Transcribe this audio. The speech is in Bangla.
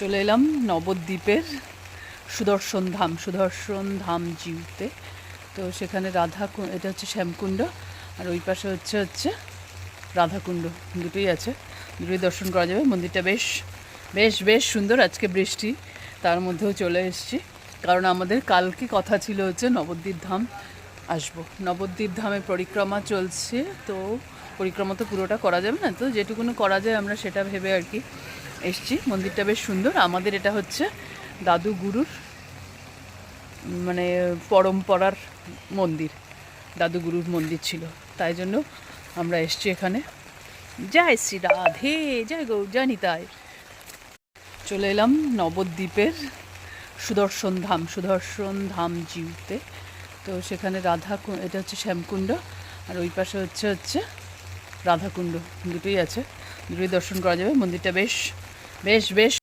চলে এলাম নবদ্বীপের সুদর্শন ধাম জিউতে। তো সেখানে এটা হচ্ছে শ্যামকুণ্ড, আর ওই পাশে হচ্ছে রাধাকুণ্ড, দুটোই আছে, দুটোই দর্শন করা যাবে। মন্দিরটা বেশ বেশ বেশ সুন্দর। আজকে বৃষ্টি, তার মধ্যেও চলে এসেছি, কারণ আমাদের কালকে কথা ছিল হচ্ছে নবদ্বীপ ধাম আসবো। নবদ্বীপ ধামে পরিক্রমা চলছে, তো পরিক্রমা তো পুরোটা করা যাবে না, তো যেটুকুনো করা যায় আমরা সেটা ভেবে আর কি এসছি। মন্দিরটা বেশ সুন্দর। আমাদের এটা হচ্ছে দাদু গুরুর মানে পরম্পরার মন্দির, দাদু গুরুর মন্দির ছিল, তাই জন্য আমরা এসছি এখানে। জয় শ্রী রাধে, জয় জয় নিতাই। চলে এলাম নবদ্বীপের সুদর্শন ধাম জিউতে। তো সেখানে এটা হচ্ছে শ্যামকুণ্ড, আর ওই পাশে হচ্ছে রাধাকুণ্ড, দুটোই আছে, দুটোই দর্শন করা যাবে। মন্দিরটা বেশ বেশ বেশ